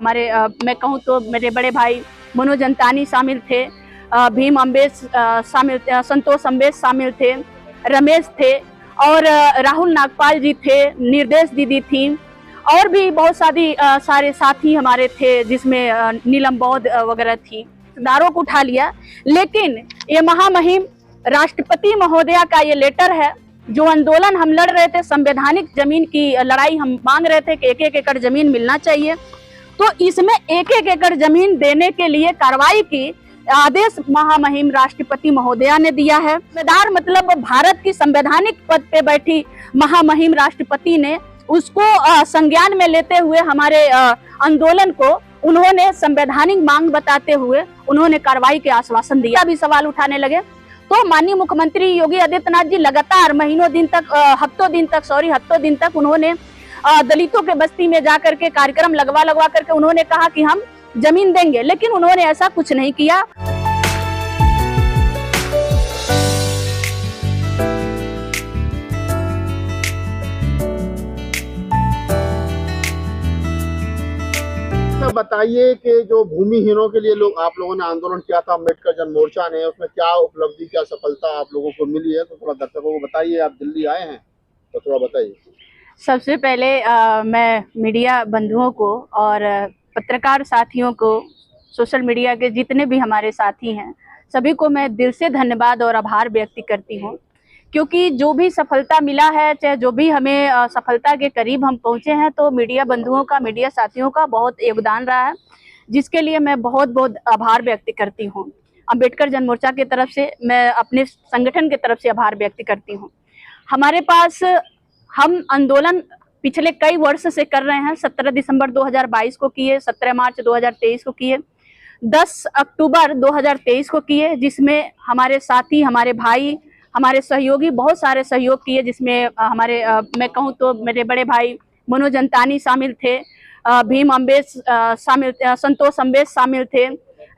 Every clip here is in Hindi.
हमारे मैं कहूँ तो मेरे बड़े भाई मनोज अंतानी शामिल थे, भीम अम्बेश शामिल, संतोष अम्बेश शामिल थे, रमेश थे और राहुल नागपाल जी थे, निर्देश दीदी थी और भी बहुत सारे साथी हमारे थे, जिसमें नीलम बौद्ध वगैरह थी। दारों को उठा लिया, लेकिन ये महामहिम राष्ट्रपति महोदया का ये लेटर है, जो आंदोलन हम लड़ रहे थे, संवैधानिक जमीन की लड़ाई हम मांग रहे थे कि 1-1 एकड़ जमीन मिलना चाहिए, तो इसमें 1-1 एकड़ जमीन देने के लिए कार्रवाई की आदेश महामहिम राष्ट्रपति महोदया ने दिया है। जिम्मेदार मतलब भारत की संवैधानिक पद पे बैठी महामहिम राष्ट्रपति ने उसको संज्ञान में लेते हुए हमारे आंदोलन को उन्होंने संवैधानिक मांग बताते हुए उन्होंने कार्रवाई के आश्वासन दिया। भी सवाल उठाने लगे तो माननीय मुख्यमंत्री योगी आदित्यनाथ जी लगातार हफ्तों दिन तक उन्होंने दलितों के बस्ती में जाकर के कार्यक्रम लगवा करके उन्होंने कहा कि हम जमीन देंगे, लेकिन उन्होंने ऐसा कुछ नहीं किया। बताइए कि जो भूमिहीनों के लिए आप लोगों ने आंदोलन किया था अम्बेडकर जन मोर्चा ने, उसमें क्या उपलब्धि, क्या सफलता आप लोगों को मिली है, तो थोड़ा दर्शकों को बताइए। आप दिल्ली आए हैं तो थोड़ा बताइए। सबसे पहले मैं मीडिया बंधुओं को और पत्रकार साथियों को, सोशल मीडिया के जितने भी हमारे साथी हैं, सभी को मैं दिल से धन्यवाद और आभार व्यक्त करती हूँ, क्योंकि जो भी सफलता मिला है, चाहे जो भी हमें सफलता के करीब हम पहुँचे हैं, तो मीडिया बंधुओं का, मीडिया साथियों का बहुत योगदान रहा है, जिसके लिए मैं बहुत बहुत आभार व्यक्त करती हूँ। अम्बेडकर जन मोर्चा की तरफ से, मैं अपने संगठन की तरफ से आभार व्यक्त करती हूँ। हमारे पास हम आंदोलन पिछले कई वर्ष से कर रहे हैं। 17 दिसंबर 2022 को किए, 17 मार्च 2023 को किए, 10 अक्टूबर 2023 को किए, जिसमें हमारे साथी, हमारे भाई, हमारे सहयोगी बहुत सारे सहयोग किए, जिसमें हमारे मैं कहूँ तो मेरे बड़े भाई मनोज अंतानी शामिल थे, भीम अम्बेश शामिल, संतोष अम्बेश शामिल थे,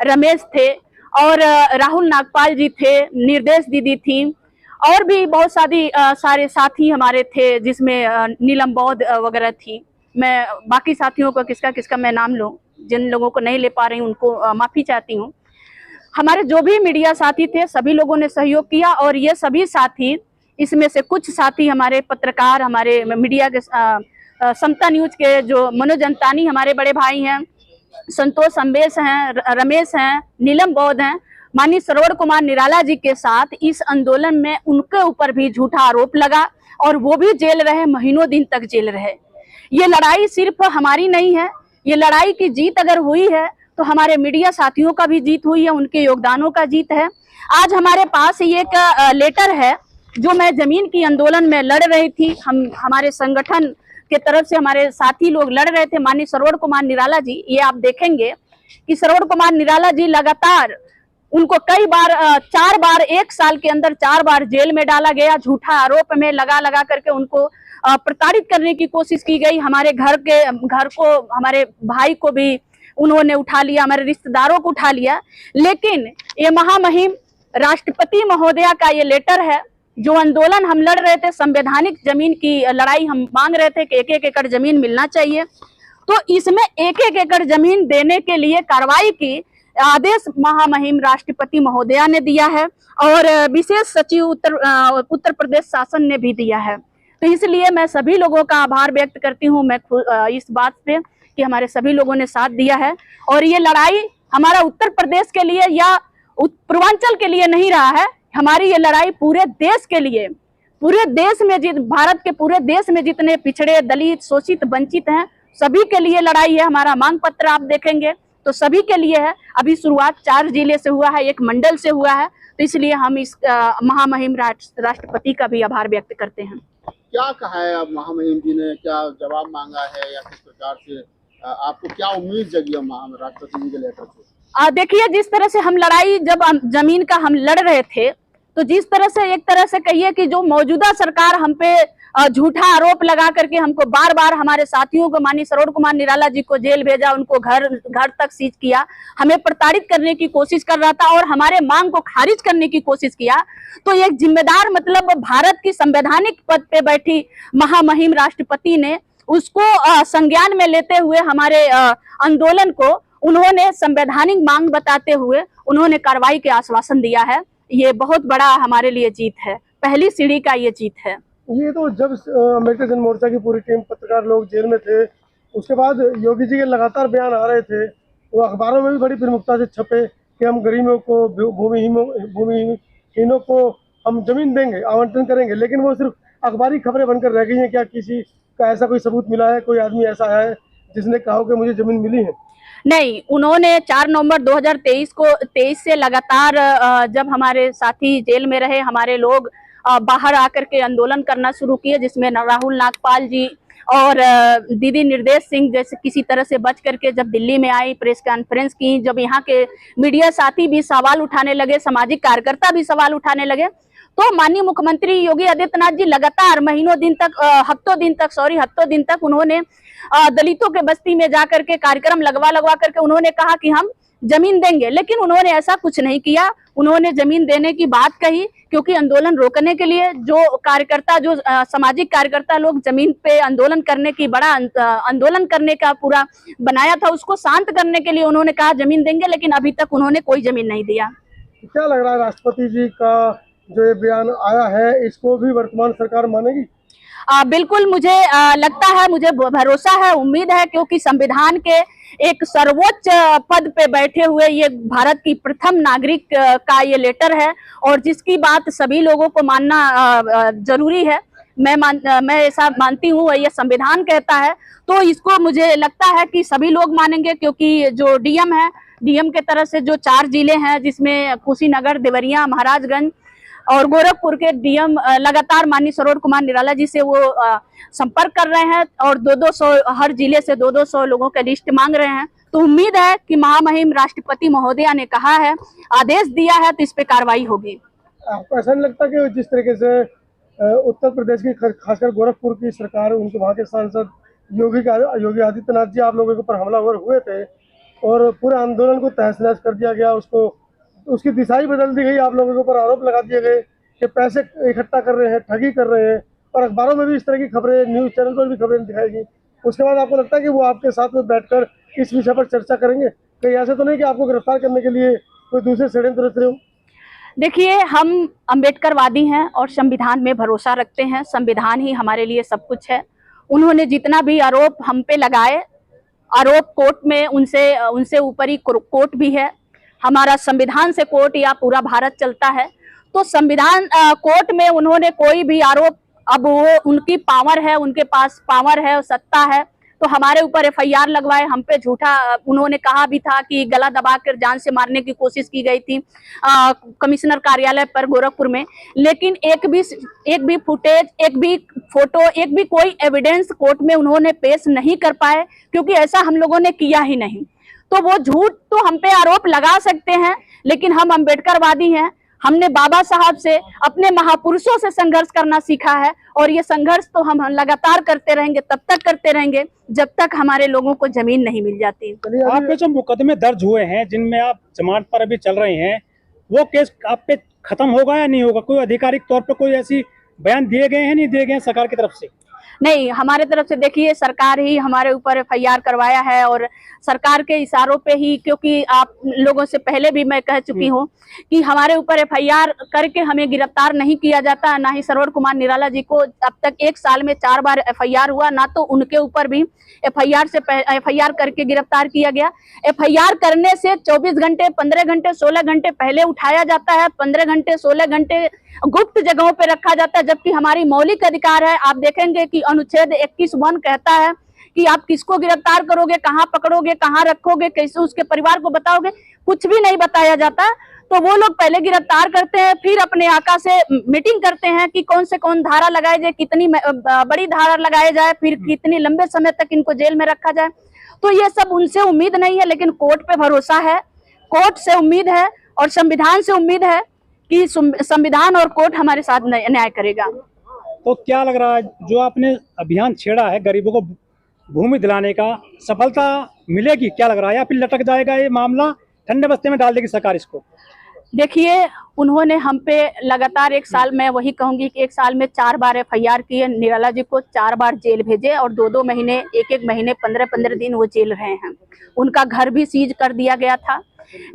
रमेश थे और राहुल नागपाल जी थे, निर्देश दीदी थी और भी बहुत सारे साथी हमारे थे, जिसमें नीलम बौद्ध वगैरह थी। मैं बाकी साथियों को किसका मैं नाम लूं, जिन लोगों को नहीं ले पा रही हूं उनको माफ़ी चाहती हूं। हमारे जो भी मीडिया साथी थे, सभी लोगों ने सहयोग किया और ये सभी साथी, इसमें से कुछ साथी हमारे पत्रकार, हमारे मीडिया के समता न्यूज के जो मनोज अंतानी हमारे बड़े भाई हैं, संतोष अम्बेश हैं, रमेश हैं, नीलम बौद्ध हैं, माननीय श्रवण कुमार निराला जी के साथ इस आंदोलन में उनके ऊपर भी झूठा आरोप लगा और वो भी जेल रहे, महीनों दिन तक जेल रहे। ये लड़ाई सिर्फ हमारी नहीं है, ये लड़ाई की जीत अगर हुई है तो हमारे मीडिया साथियों का भी जीत हुई है, उनके योगदानों का जीत है। आज हमारे पास ये एक लेटर है, जो मैं जमीन की आंदोलन में लड़ रही थी, हमारे संगठन के तरफ से हमारे साथी लोग लड़ रहे थे, माननीय श्रवण कुमार निराला जी। ये आप देखेंगे कि श्रवण कुमार निराला जी लगातार, उनको कई बार 4 बार, 1 साल के अंदर 4 बार जेल में डाला गया, झूठा आरोप में लगा करके उनको प्रताड़ित करने की कोशिश की गई। हमारे घर को, हमारे भाई को भी उन्होंने उठा लिया, हमारे रिश्तेदारों को उठा लिया, लेकिन ये महामहिम राष्ट्रपति महोदया का ये लेटर है, जो आंदोलन हम लड़ रहे थे, संवैधानिक जमीन की लड़ाई हम मांग रहे थे कि 1-1 एकड़ जमीन मिलना चाहिए, तो इसमें 1-1 एकड़ जमीन देने के लिए कार्रवाई की आदेश महामहिम राष्ट्रपति महोदया ने दिया है और विशेष सचिव उत्तर प्रदेश शासन ने भी दिया है। तो इसलिए मैं सभी लोगों का आभार व्यक्त करती हूँ, मैं इस बात से कि हमारे सभी लोगों ने साथ दिया है और ये लड़ाई हमारा उत्तर प्रदेश के लिए या पूर्वांचल के लिए नहीं रहा है, हमारी ये लड़ाई पूरे देश के लिए, पूरे देश में, भारत के पूरे देश में जितने पिछड़े, दलित, शोषित, वंचित हैं, सभी के लिए लड़ाई है। हमारा मांग पत्र आप देखेंगे तो सभी के लिए है। अभी शुरुआत 4 जिले से हुआ है, 1 मंडल से हुआ है, तो इसलिए हम इस महामहिम राष्ट्रपति का भी आभार व्यक्त करते हैं। क्या कहा है अब महामहिम जी ने, क्या जवाब मांगा है या किस प्रकार से आपको क्या उम्मीद जगी है राष्ट्रपति जी के लेटर से? देखिए, जिस तरह से हम लड़ाई जब जमीन का हम लड़ रहे थे, तो जिस तरह से, एक तरह से कहिए कि जो मौजूदा सरकार हम पे झूठा आरोप लगा करके हमको बार बार, हमारे साथियों को, माननीय श्रवण कुमार निराला जी को जेल भेजा, उनको घर तक सीज किया, हमें प्रताड़ित करने की कोशिश कर रहा था और हमारे मांग को खारिज करने की कोशिश किया, तो एक जिम्मेदार मतलब भारत की संवैधानिक पद पे बैठी महामहिम राष्ट्रपति ने उसको संज्ञान में लेते हुए हमारे आंदोलन को उन्होंने संवैधानिक मांग बताते हुए उन्होंने कार्रवाई के आश्वासन दिया है। ये बहुत बड़ा हमारे लिए जीत है, पहली सीढ़ी का ये जीत है। ये तो जब अम्बेडकर जन मोर्चा की पूरी टीम, पत्रकार लोग जेल में थे, उसके बाद योगी जी के लगातार बयान आ रहे थे, वो अखबारों में भी बड़ी प्रमुखता से छपे कि हम गरीबों को, भूमिहीनों को हम जमीन देंगे, आवंटन करेंगे, लेकिन वो सिर्फ अखबारी खबरें बनकर रह गई हैं। क्या किसी का ऐसा कोई सबूत मिला है, कोई आदमी ऐसा है जिसने कहा कि मुझे जमीन मिली है? नहीं, उन्होंने 4 नवंबर 2023 से लगातार जब हमारे साथी जेल में रहे, हमारे लोग बाहर आकर के आंदोलन करना शुरू किए, जिसमें राहुल नागपाल जी और दीदी निर्देश सिंह जैसे किसी तरह से बच करके जब दिल्ली में आई, प्रेस कॉन्फ्रेंस की, जब यहाँ के मीडिया साथी भी सवाल उठाने लगे, सामाजिक कार्यकर्ता भी सवाल उठाने लगे, तो माननीय मुख्यमंत्री योगी आदित्यनाथ जी लगातार हफ्तों दिन तक उन्होंने दलितों के बस्ती में जाकर के कार्यक्रम लगवा करके उन्होंने कहा कि हम जमीन देंगे, लेकिन उन्होंने ऐसा कुछ नहीं किया। उन्होंने जमीन देने की बात कही क्योंकि आंदोलन रोकने के लिए जो कार्यकर्ता, जो सामाजिक कार्यकर्ता लोग जमीन पे आंदोलन करने की बड़ा आंदोलन करने का पूरा बनाया था, उसको शांत करने के लिए उन्होंने कहा जमीन देंगे, लेकिन अभी तक उन्होंने कोई जमीन नहीं दिया। क्या लग रहा है, राष्ट्रपति जी का जो ये बयान आया है, इसको भी वर्तमान सरकार मानेगी? बिल्कुल, मुझे लगता है, मुझे भरोसा है, उम्मीद है, क्योंकि संविधान के एक सर्वोच्च पद पे बैठे हुए ये भारत की प्रथम नागरिक का ये लेटर है और जिसकी बात सभी लोगों को मानना जरूरी है। मैं ऐसा मानती हूँ, ये संविधान कहता है, तो इसको मुझे लगता है कि सभी लोग मानेंगे, क्योंकि जो डीएम है, डीएम के तरफ से जो 4 जिले हैं, जिसमें कुशीनगर, देवरिया, महाराजगंज और गोरखपुर के डीएम लगातार माननीय सरोज कुमार निराला जी से वो संपर्क कर रहे हैं और 200 हर जिले से 200 लोगों का लिस्ट मांग रहे हैं। तो उम्मीद है कि महामहिम राष्ट्रपति महोदया ने कहा है, आदेश दिया है, तो इस पे कार्रवाई होगी। आपको ऐसा नहीं लगता कि जिस तरीके से उत्तर प्रदेश की, खासकर गोरखपुर की सरकार, उनके वहाँ के सांसद योगी आदित्यनाथ जी आप लोगों के ऊपर हमलावर हुए थे और पूरे आंदोलन को तहस नहस कर दिया गया, उसकी दिशा ही बदल दी गई, आप लोगों के ऊपर आरोप लगा दिए गए कि पैसे इकट्ठा कर रहे हैं, ठगी कर रहे हैं, और अखबारों में भी इस तरह की खबरें, न्यूज़ चैनल पर भी खबरें दिखाई गई। उसके बाद आपको लगता है कि वो आपके साथ में बैठकर इस विषय पर चर्चा करेंगे? कहीं ऐसे तो नहीं कि आपको गिरफ्तार करने के लिए कोई दूसरे षड्यंत्र रच रहे हो? देखिए, हम अम्बेडकरवादी हैं और संविधान में भरोसा रखते हैं। संविधान ही हमारे लिए सब कुछ है। उन्होंने जितना भी आरोप हम पे लगाए, आरोप कोर्ट में उनसे ऊपर ही कोर्ट भी है। हमारा संविधान से कोर्ट या पूरा भारत चलता है, तो संविधान कोर्ट में उन्होंने कोई भी आरोप, अब वो उनकी पावर है, उनके पास पावर है, सत्ता है, तो हमारे ऊपर एफआईआर लगवाए, हम पे झूठा, उन्होंने कहा भी था कि गला दबाकर जान से मारने की कोशिश की गई थी कमिश्नर कार्यालय पर गोरखपुर में, लेकिन एक भी फुटेज, एक भी फोटो, एक भी कोई एविडेंस कोर्ट में उन्होंने पेश नहीं कर पाए, क्योंकि ऐसा हम लोगों ने किया ही नहीं। तो वो झूठ तो हम पे आरोप लगा सकते हैं, लेकिन हम अम्बेडकरवादी हैं। हमने बाबा साहब से, अपने महापुरुषों से संघर्ष करना सीखा है और ये संघर्ष तो हम लगातार करते रहेंगे, तब तक करते रहेंगे जब तक हमारे लोगों को जमीन नहीं मिल जाती। आपके जो मुकदमे दर्ज हुए हैं, जिनमें आप जमानत पर अभी चल रहे हैं, वो केस आप पे खत्म होगा या नहीं होगा? कोई आधिकारिक तौर पर कोई ऐसी बयान दिए गए हैं, नहीं दिए गए हैं सरकार की तरफ से? नहीं, हमारे तरफ से देखिए, सरकार ही हमारे ऊपर एफआईआर करवाया है और सरकार के इशारों पे ही, क्योंकि आप लोगों से पहले भी मैं कह चुकी हूँ कि हमारे ऊपर एफआईआर करके हमें गिरफ्तार नहीं किया जाता। ना ही सरोज कुमार निराला जी को अब तक 1 साल में 4 बार एफआईआर हुआ, ना तो उनके ऊपर भी एफआईआर करके गिरफ्तार किया गया। एफआईआर करने से 24 घंटे, 15 घंटे, 16 घंटे पहले उठाया जाता है, 15 घंटे, 16 घंटे गुप्त जगहों पे रखा जाता है, जबकि हमारी मौलिक अधिकार है। आप देखेंगे कि अनुच्छेद 21(1) कहता है कि आप किसको गिरफ्तार करोगे, कहाँ पकड़ोगे, कहाँ रखोगे, कैसे उसके परिवार को बताओगे, कुछ भी नहीं बताया जाता। तो वो लोग पहले गिरफ्तार करते हैं, फिर अपने आका से मीटिंग करते हैं कि कौन से कौन धारा लगाए जाए, कितनी बड़ी धारा लगाए जाए, फिर कितनी लंबे समय तक इनको जेल में रखा जाए। तो ये सब उनसे उम्मीद नहीं है, लेकिन कोर्ट पे भरोसा है, कोर्ट से उम्मीद है और संविधान से उम्मीद है कि संविधान और कोर्ट हमारे साथ न्याय करेगा। तो क्या लग रहा है, जो आपने अभियान छेड़ा है गरीबों को भूमि दिलाने का, सफलता मिलेगी क्या लग रहा है, या फिर लटक जाएगा ये मामला, ठंडे बस्ते में डाल देगी सरकार इसको? देखिए, उन्होंने हम पे लगातार एक साल, मैं वही कहूंगी कि एक साल में 4 बार FIR किए, निराला जी को 4 बार जेल भेजे और 2-2 महीने, 1-1 महीने, 15-15 दिन वो जेल रहे हैं। उनका घर भी सीज कर दिया गया था।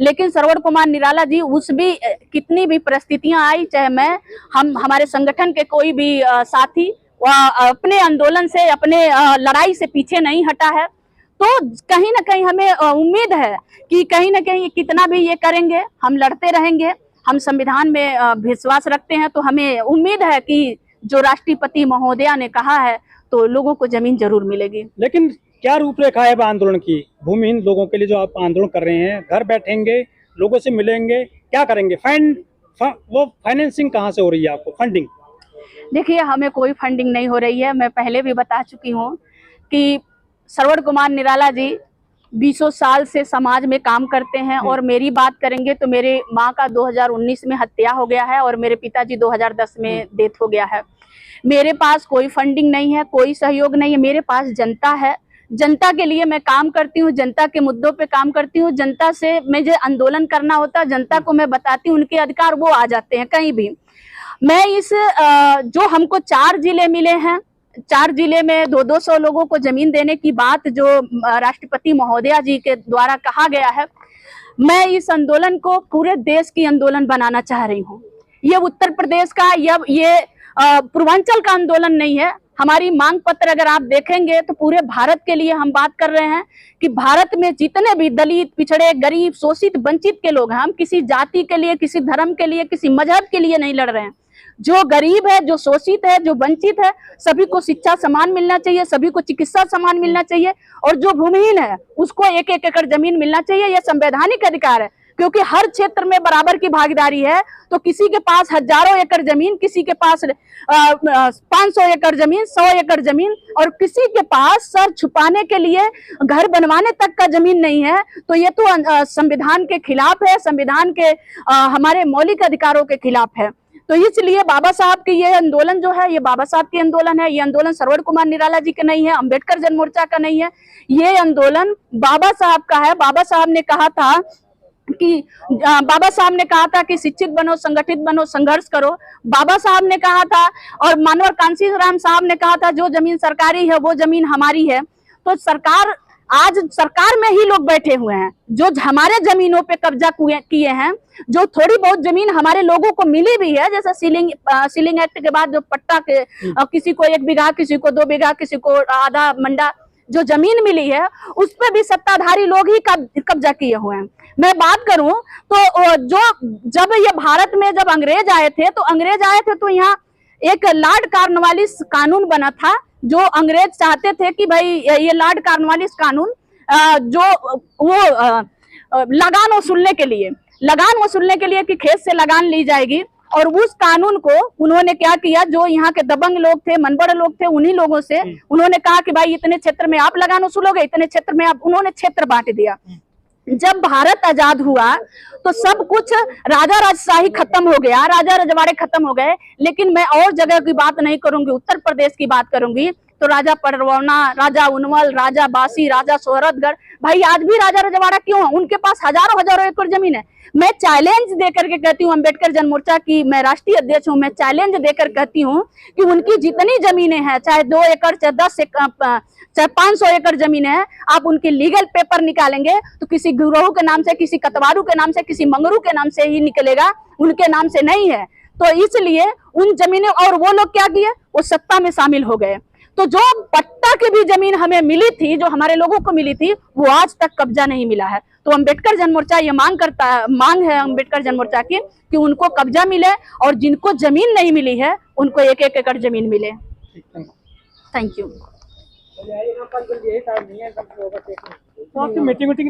लेकिन श्रवण कुमार निराला जी उस भी कितनी भी परिस्थितियां आई, चाहे मैं, हमारे संगठन के कोई भी साथी अपने आंदोलन से, अपने लड़ाई से पीछे नहीं हटा है। तो कहीं ना कहीं हमें उम्मीद है कि कहीं ना कहीं कितना भी ये करेंगे, हम लड़ते रहेंगे। हम संविधान में विश्वास रखते हैं, तो हमें उम्मीद है कि जो राष्ट्रपति महोदया ने कहा है तो लोगों को जमीन जरूर मिलेगी। लेकिन क्या रूपरेखा है आंदोलन की? भूमिहीन लोगों के लिए जो आप आंदोलन कर रहे हैं, घर बैठेंगे, लोगों से मिलेंगे, क्या करेंगे? वो फाइनेंसिंग कहाँ से हो रही है आपको, फंडिंग? देखिए, हमें कोई फंडिंग नहीं हो रही है। मैं पहले भी बता चुकी हूँ कि श्रवण कुमार निराला जी 20 साल से समाज में काम करते हैं। और मेरी बात करेंगे तो मेरे माँ का 2019 में हत्या हो गया है और मेरे पिताजी 2010 में डेथ हो गया है। मेरे पास कोई फंडिंग नहीं है, कोई सहयोग नहीं है। मेरे पास जनता है, जनता के लिए मैं काम करती हूँ, जनता के मुद्दों पे काम करती हूँ। जनता से मुझे आंदोलन करना होता है, जनता को मैं बताती हूँ, उनके अधिकार वो आ जाते हैं कहीं भी। मैं इस जो हमको 4 जिले मिले हैं, 4 जिले में 200 लोगों को जमीन देने की बात जो राष्ट्रपति महोदया जी के द्वारा कहा गया है, मैं इस आंदोलन को पूरे देश की आंदोलन बनाना चाह रही हूँ। ये उत्तर प्रदेश का, ये पूर्वांचल का आंदोलन नहीं है। हमारी मांग पत्र अगर आप देखेंगे तो पूरे भारत के लिए हम बात कर रहे हैं कि भारत में जितने भी दलित, पिछड़े, गरीब, शोषित, वंचित के लोग हैं, हम किसी जाति के लिए, किसी धर्म के लिए, किसी मजहब के लिए नहीं लड़ रहे हैं। जो गरीब है, जो शोषित है, जो वंचित है, सभी को शिक्षा समान मिलना चाहिए, सभी को चिकित्सा समान मिलना चाहिए। और जो भूमिहीन है उसको 1-1 एकड़ जमीन मिलना चाहिए। यह संवैधानिक अधिकार है, क्योंकि हर क्षेत्र में बराबर की भागीदारी है। तो किसी के पास हजारों एकड़ जमीन, किसी के पास 500 एकड़ जमीन, 100 एकड़ जमीन, और किसी के पास सर छुपाने के लिए घर बनवाने तक का जमीन नहीं है। तो ये तो संविधान के खिलाफ है, संविधान के हमारे मौलिक अधिकारों के खिलाफ है। तो इसलिए बाबा साहब की ये आंदोलन जो है, ये बाबा साहब की आंदोलन है। ये आंदोलन श्रवण कुमार निराला जी का नहीं है, अंबेडकर जन मोर्चा का नहीं है। ये आंदोलन बाबा साहब का है। बाबा साहब ने कहा था कि शिक्षित बनो, संगठित बनो, संघर्ष करो। बाबा साहब ने कहा था, और मानवर कांशीराम साहब ने कहा था, जो जमीन सरकारी है वो जमीन हमारी है। तो आज सरकार में ही लोग बैठे हुए हैं जो हमारे जमीनों पे कब्जा किए हैं। जो थोड़ी बहुत जमीन हमारे लोगों को मिली भी है, जैसे सीलिंग एक्ट के बाद जो पट्टा के किसी को 1 बीघा, किसी को 2 बीघा, किसी को आधा मंडा जो जमीन मिली है, उस पर भी सत्ताधारी लोग ही कब्जा किए हुए हैं। मैं बात करूं तो जब ये भारत में जब अंग्रेज आए थे तो यहाँ एक लॉर्ड कॉर्नवालिस कानून बना था। जो अंग्रेज चाहते थे कि भाई ये लॉर्ड कॉर्नवालिस कानून लगान वसूलने के लिए कि खेत से लगान ली जाएगी। और उस कानून को उन्होंने क्या किया, जो यहाँ के दबंग लोग थे, मनबड़ लोग थे, उन्हीं लोगों से उन्होंने कहा कि भाई इतने क्षेत्र में आप लगान वसूलोगे, इतने क्षेत्र में आप, उन्होंने क्षेत्र बांट दिया। जब भारत आजाद हुआ तो सब कुछ राजा राजशाही खत्म हो गया, राजा रजवाड़े खत्म हो गए। लेकिन मैं और जगह की बात नहीं करूंगी, उत्तर प्रदेश की बात करूंगी। तो राजा परवौना, राजा उनवल, राजा बासी, राजा सोहरतगढ़, भाई आज भी राजा रजवाड़ा क्यों है? उनके पास हजारों एकड़ जमीन है। मैं चैलेंज देकर के कहती हूँ, अंबेडकर जन मोर्चा की मैं राष्ट्रीय अध्यक्ष हूँ, मैं चैलेंज देकर कहती हूँ कि उनकी जितनी जमीनें हैं, चाहे 2 एकड़, चाहे 10 एकड़, चाहे 500 एकड़ जमीन है, आप उनके लीगल पेपर निकालेंगे तो किसी गुरु के नाम से, किसी कतवारू के नाम से, किसी मंगरू के नाम से ही निकलेगा, उनके नाम से नहीं है। तो इसलिए उन जमीनें, और वो लोग क्या किए, वो सत्ता में शामिल हो गए। तो जो पट्टा की भी जमीन हमें मिली थी, जो हमारे लोगों को मिली थी, वो आज तक कब्जा नहीं मिला है। तो अंबेडकर जन मोर्चा ये मांग है अंबेडकर जन मोर्चा की कि उनको कब्जा मिले, और जिनको जमीन नहीं मिली है उनको 1-1 एकड़ जमीन मिले। Thank you. मीटिंग